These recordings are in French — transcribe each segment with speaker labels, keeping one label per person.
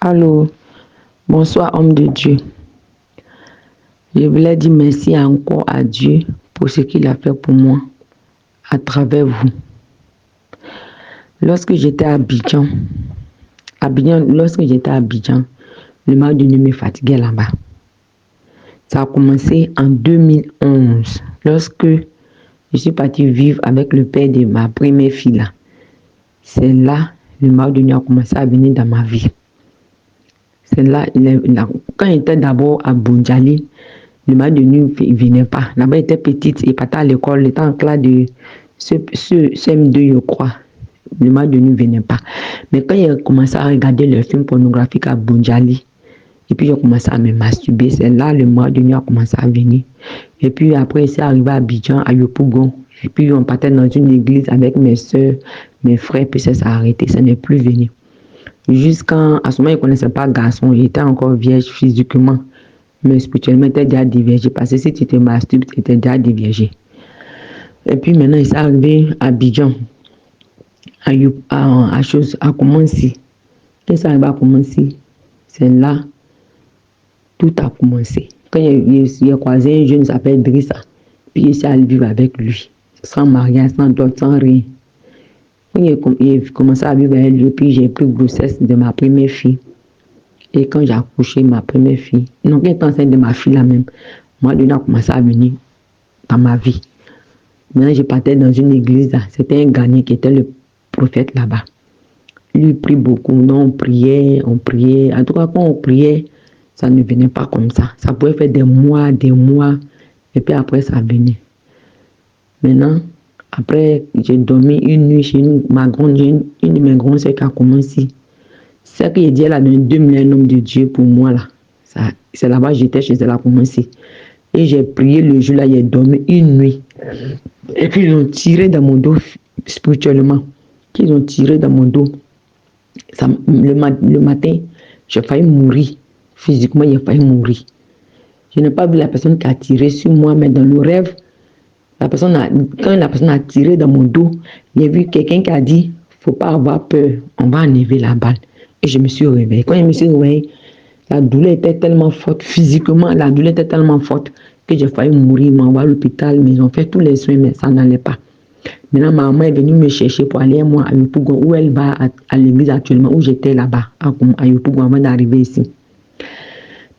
Speaker 1: Allô, bonsoir homme de Dieu. Je voulais dire merci encore à Dieu pour ce qu'il a fait pour moi à travers vous. Lorsque j'étais à Abidjan, le mal de nuit me fatiguait là-bas. Ça a commencé en 2011, lorsque je suis partie vivre avec le père de ma première fille là. C'est là le mal de nuit a commencé à venir dans ma vie. C'est là, quand il était d'abord à Bundjali, le mal de nuit ne venait pas. Là-bas, il était petite, il partait à l'école, il était en classe de CM2, je crois. Le mal de nuit ne venait pas. Mais quand il a commencé à regarder le film pornographique à Bundjali, et puis j'ai commencé à me masturber, c'est là le mal de nuit a commencé à venir. Et puis après, c'est arrivé à Abidjan, à Yopougon. Et puis on partait dans une église avec mes soeurs, mes frères, puis ça s'est arrêté, ça n'est plus venu. Jusqu'à ce moment, je ne connaissais pas garçon, j'étais encore vierge physiquement, mais spirituellement, j'étais déjà déviergée, parce que si tu te masturbes, tu étais déjà déviergée. Et puis maintenant, il s'est arrivé à Abidjan, à commencer. Quand ça arrive à commencer, c'est là, tout a commencé. Quand il a croisé un jeune qui s'appelle Drissa, puis il s'est allé vivre avec lui, sans mariage, sans dot, sans rien. Quand il a commencé à vivre avec lui, puis j'ai pris grossesse de ma première fille. Et quand j'ai accouché ma première fille, non, quand j'étais enceinte de ma fille là même, moi, Dieu a commencé à venir dans ma vie. Maintenant, je partais dans une église là. C'était un Ghanéen qui était le prophète là-bas. Lui, il prie beaucoup. Donc, on priait. En tout cas, quand on priait, ça ne venait pas comme ça. Ça pouvait faire des mois. Et puis après, ça venait. Maintenant, après, j'ai dormi une nuit chez une de mes grandes sœurs qui a commencé. C'est ce que j'ai dit là dans 2000, un homme de Dieu pour moi là. C'est là-bas j'étais chez elle à commencer. Et j'ai prié le jour là, j'ai dormi une nuit. Et puis ils ont tiré dans mon dos spirituellement. Ils ont tiré dans mon dos. Le matin, j'ai failli mourir. Physiquement, j'ai failli mourir. Je n'ai pas vu la personne qui a tiré sur moi, mais dans le rêve, quand la personne a tiré dans mon dos, j'ai vu quelqu'un qui a dit, faut pas avoir peur, on va enlever la balle. Et je me suis réveillée. Quand je me suis réveillée, la douleur était tellement forte, physiquement, la douleur était tellement forte que j'ai failli mourir. Ils m'ont envoyé à l'hôpital, mais ils ont fait tous les soins, mais ça n'allait pas. Maintenant, ma maman est venue me chercher pour aller moi à Yopougon, où elle va à l'église actuellement, où j'étais là-bas, à Yopougon, avant d'arriver ici.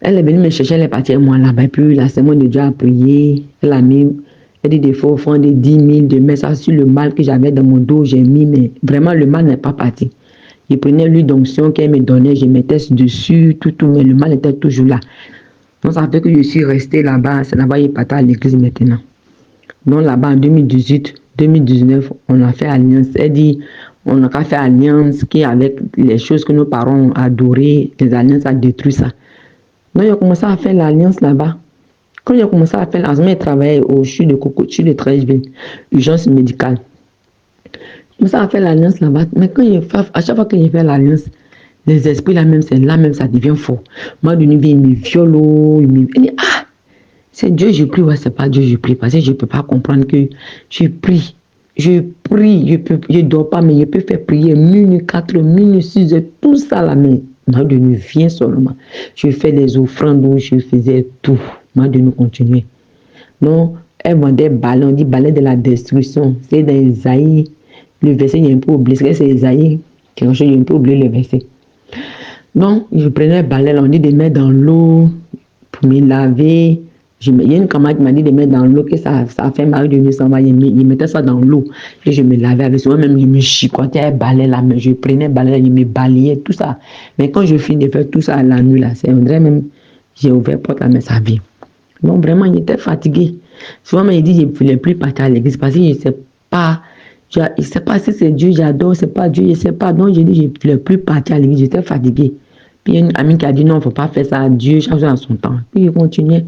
Speaker 1: Elle est venue me chercher, elle est partie avec moi là-bas. Et puis la semaine de Dieu a prié, elle a dit des faux offrandes de 10 000, de mettre ça sur le mal que j'avais dans mon dos, j'ai mis, mais vraiment le mal n'est pas parti. Je prenais l'huile d'onction qu'elle me donnait, je mettais dessus, tout, mais le mal était toujours là. Donc ça fait que je suis restée là-bas, c'est là-bas, il est parti à l'église maintenant. Donc là-bas, en 2018, 2019, on a fait alliance. Elle dit, on n'a qu'à faire alliance qui avec les choses que nos parents ont adorées, les alliances a détruit ça. Donc j'ai commencé à faire l'alliance là-bas. Quand j'ai commencé à faire l'alliance, je travaillais au CHU de Coco, CHU de Trècheville, urgence médicale. J'ai commencé à faire l'alliance là-bas. Mais à chaque fois que j'ai fait l'alliance, les esprits là même, c'est là même, ça devient fort. Moi, de nuit, il me viole, il me dit, ah, c'est Dieu, je prie, ouais, c'est pas Dieu, je prie. Parce que je ne peux pas comprendre que je prie, je dors pas, mais je peux faire prier minute 4, minute 6, tout ça là, mais moi, de nuit, vient seulement. Je fais des offrandes où je faisais tout. Moi, de nous continuer. Donc, elle vendait balai, on dit balai de la destruction. C'est dans Isaïe, le verset, il y a un peu oublié, c'est Isaïe, quelque chose, il y a un peu oublié le verset. Donc, je prenais le balai, on dit de mettre dans l'eau pour me laver. Il y a une camarade qui m'a dit de mettre dans l'eau, que ça fait mal de nuit, ça va, il mettait ça dans l'eau. Et je me lavais avec ça. Moi-même, je me chicotais le balai là, mais je prenais le balai là, je me balayais, tout ça. Mais quand je finis de faire tout ça la nuit là, c'est vrai même, j'ai ouvert la porte là, mais ça vient. Donc, vraiment, il était fatigué. Souvent, il dit, je ne voulais plus partir à l'église parce que je ne sais pas. Je ne sais pas si c'est Dieu, j'adore, c'est pas Dieu, je ne sais pas. Donc, j'ai dit, je ne voulais plus partir à l'église, j'étais fatigué. Puis, il y a une amie qui a dit, non, il ne faut pas faire ça à Dieu, chaque chose à son temps. Puis, il continuait.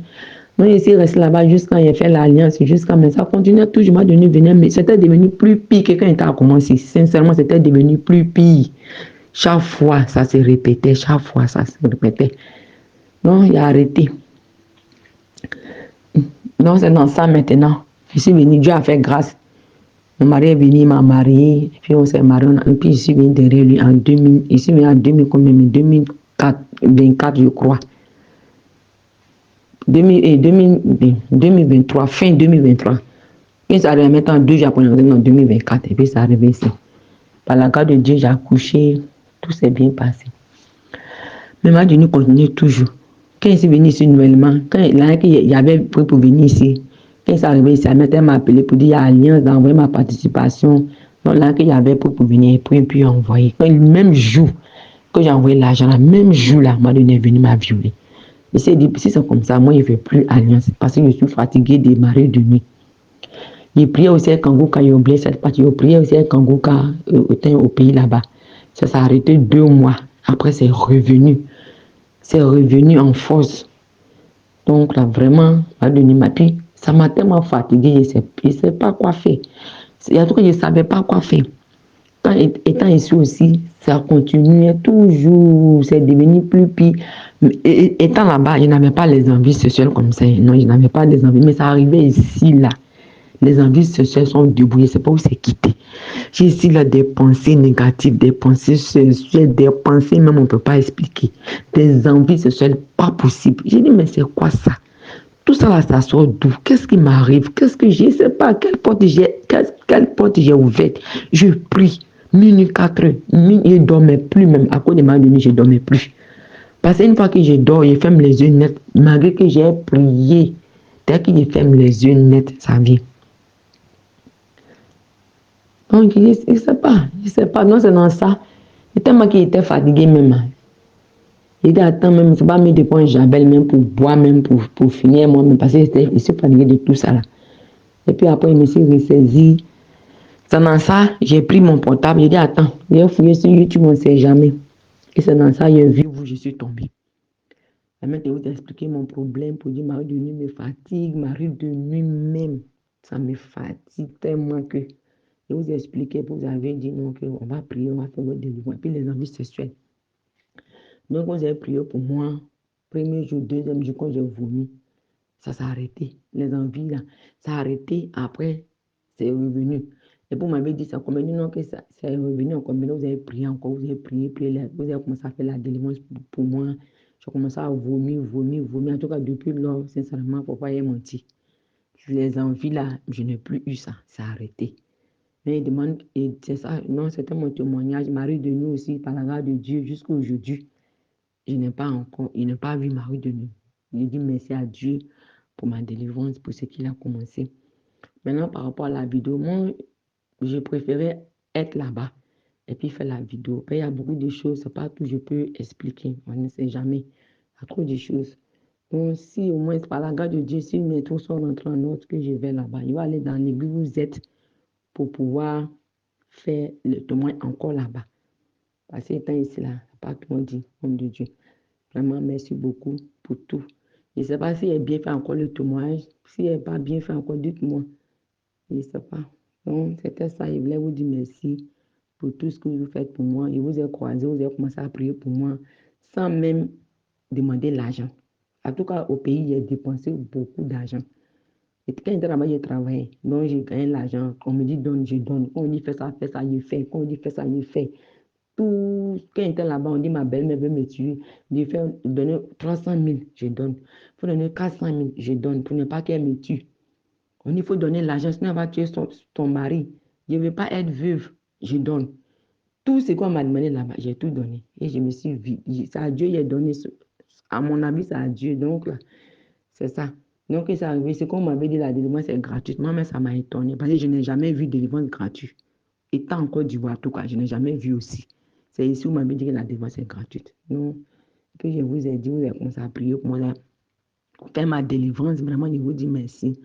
Speaker 1: Donc, il s'est resté là-bas jusqu'à il a fait l'alliance, jusqu'à maintenant. Ça continuait toujours, moi, de venir, mais c'était devenu plus pire que quand il était à commencer. Sincèrement, c'était devenu plus pire. Chaque fois, ça se répétait, Donc, il a arrêté. Donc, c'est dans ça maintenant. Je suis venue, Dieu a fait grâce. Mon mari est venu, il m'a marié, puis on s'est marié, et puis je suis venue derrière lui en 2000, je suis venue en 2004, 2024, je crois. 2023, fin 2023. Puis ça arrive maintenant 2 jours après, en 2024. Et puis ça arrive ici. Par la grâce de Dieu, j'ai accouché. Tout s'est bien passé. Mais ma Dieu nous continue toujours. Quand il est venu ici nouvellement, quand il y avait pris pour venir ici, quand il est arrivé ici, elle m'a appelé pour dire qu'il y a alliance d'envoyer ma participation. Donc là, qu'il y avait pris pour venir, puis envoyer. Le même jour que j'ai envoyé l'argent, le même jour là, ma Dieu est venu m'a violé. Il s'est dit, si c'est comme ça, moi, je ne fais plus alliance parce que je suis fatigué des marées de nuit. J'ai prié aussi à Kangouka, j'ai oublié cette partie. J'ai prié aussi à Kangouka, au pays là-bas. Ça s'est arrêté 2 mois. Après, c'est revenu. C'est revenu en force. Donc là, vraiment, puis ça m'a tellement fatigué, je ne sais pas quoi faire. En tout cas, je ne savais pas quoi faire. Étant ici aussi, ça continuait toujours, c'est devenu plus pire. Étant là-bas, je n'avais pas les envies sexuelles comme ça. Non, je n'avais pas les envies, mais ça arrivait ici, là. Les envies sexuelles sont débrouillées, c'est pas où c'est quitté. J'ai ici là des pensées négatives, des pensées sexuelles, des pensées même on ne peut pas expliquer. Des envies sexuelles pas possibles. J'ai dit, mais c'est quoi ça? Tout ça là, ça sort d'où? Qu'est-ce qui m'arrive? Qu'est-ce que j'ai? Je ne sais pas quelle porte j'ai ouverte. Je prie. Minuit 4 heures. Je ne dormais plus même. À cause de ma nuit, je ne dormais plus. Parce qu'une fois que je dors, je ferme les yeux net. Malgré que j'ai prié, dès que je ferme les yeux net, ça vient. Donc, je ne sais pas. Je ne sais pas. Non, c'est dans ça. Et tellement qu'il était fatigué même. Il dit, attends, même, il ne faut pas me dépendre Jabel même pour boire, même pour finir moi-même. Parce que je suis fatigué de tout ça là. Et puis après, je me suis ressaisi. C'est dans ça, j'ai pris mon portable. J'ai dit, attends, j'ai fouillé sur YouTube, on ne sait jamais. Et c'est dans ça, j'ai vu où je suis tombée. La mère vous expliquer mon problème pour dire, Marie de nuit me fatigue, Marie de nuit même. Ça me fatigue tellement que. Je vous ai expliqué, vous avez dit non, qu'on va prier, on va faire votre délivrance. Et puis les envies sexuelles. Donc, vous avez prié pour moi. Premier jour, deuxième jour, quand j'ai vomi, ça s'est arrêté. Les envies là, ça a arrêté. Après, c'est revenu. Et vous m'avez dit ça combien de temps que ça c'est revenu encore. Maintenant, vous avez prié encore, vous avez prié, vous avez commencé à faire la délivrance pour moi. J'ai commencé à vomir. En tout cas, depuis lors, sincèrement, il ne faut pas y mentir. Les envies là, je n'ai plus eu ça. Ça a arrêté. Mais il demande, et c'est ça, non, c'était mon témoignage. Marie de nous aussi, par la grâce de Dieu, jusqu'à aujourd'hui, je n'ai pas vu Marie de nous. Je dis merci à Dieu pour ma délivrance, pour ce qu'il a commencé. Maintenant, par rapport à la vidéo, moi, je préférais être là-bas et puis faire la vidéo. Il y a beaucoup de choses, c'est pas tout je peux expliquer. On ne sait jamais. Il y a trop de choses. Donc, si au moins, par la grâce de Dieu, si mes trous sont rentrés en ordre, que je vais là-bas, je vais aller dans l'église où vous êtes pour pouvoir faire le témoin encore là-bas. Parce que étant ici, là, pas tout le monde dit, homme de Dieu. Vraiment, merci beaucoup pour tout. Je ne sais pas si elle a bien fait encore le témoignage. Si elle n'a pas bien fait encore, dites-moi. Je ne sais pas. Donc, c'était ça. Je voulais vous dire merci pour tout ce que vous faites pour moi. Je vous ai croisé, vous avez commencé à prier pour moi sans même demander l'argent. En tout cas, au pays, j'ai dépensé beaucoup d'argent. Et quand j'étais là-bas, j'ai travaillé. Donc, j'ai gagné l'argent. On me dit donne, je donne. Quand on dit fais ça, je fais. Quand on dit fais ça, je fais. Tout, quand j'étais là-bas, on dit ma belle-mère veut me tuer. Je fais donner 300 000, je donne. Il faut donner 400 000, je donne pour ne pas qu'elle me tue. On dit il faut donner l'argent, sinon elle va tuer ton mari. Je ne veux pas être veuve, je donne. Tout ce qu'on m'a demandé là-bas, j'ai tout donné. Et je me suis vue. C'est à Dieu, j'ai donné. À mon avis, c'est à Dieu. Donc, là, c'est ça. Donc, c'est arrivé. Ce qu'on m'avait dit, la délivrance est gratuitement, mais ça m'a étonné parce que je n'ai jamais vu de délivrance gratuite. Étant en Côte d'Ivoire, tout cas, je n'ai jamais vu aussi. C'est ici où on m'avait dit que la délivrance est gratuite. Donc, que je vous ai dit, vous avez commencé à prier pour moi, faire ma délivrance. Vraiment, je vous dis merci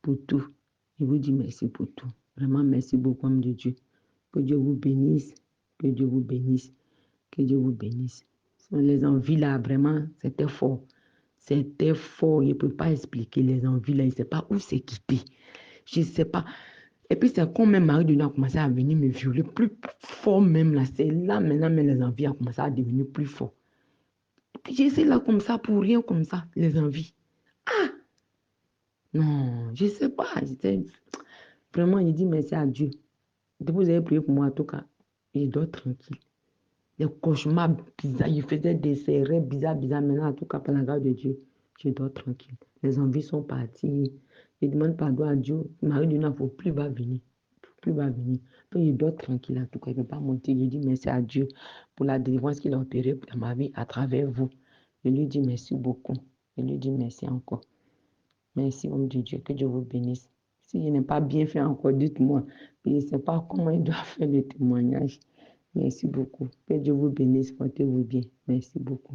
Speaker 1: pour tout. Je vous dis merci pour tout. Vraiment, merci beaucoup, homme de Dieu. Que Dieu vous bénisse. Que Dieu vous bénisse. Que Dieu vous bénisse. Les envies là, vraiment, c'était fort. C'était fort. Je ne peux pas expliquer les envies là. Je ne sais pas où c'est quitté. Je ne sais pas. Et puis, c'est quand même Marie de nous a commencé à venir me violer plus fort même là. C'est là maintenant, mais les envies ont commencé à devenir plus fort. J'essaie là comme ça pour rien comme ça, les envies. Ah! Non, je ne sais pas. Vraiment, je dis merci à Dieu. Vous avez prié pour moi en tout cas. Je dors tranquille. des cauchemars bizarres. Il faisait des rêves bizarres. Maintenant, en tout cas, par la grâce de Dieu, je dors tranquille. Les envies sont parties. Je demande pardon à Dieu. Marie dit, non, il ne faut plus va venir. Plus va venir. Puis il dort tranquille, en tout cas, il ne peut pas monter. Je dis merci à Dieu pour la délivrance qu'il a opérée dans ma vie à travers vous. Je lui dis merci beaucoup. Je lui dis merci encore. Merci, homme de Dieu, que Dieu vous bénisse. Si je n'ai pas bien fait encore, dites-moi. Je ne sais pas comment il doit faire le témoignage. Merci beaucoup. Que Dieu vous bénisse, portez-vous bien. Merci beaucoup.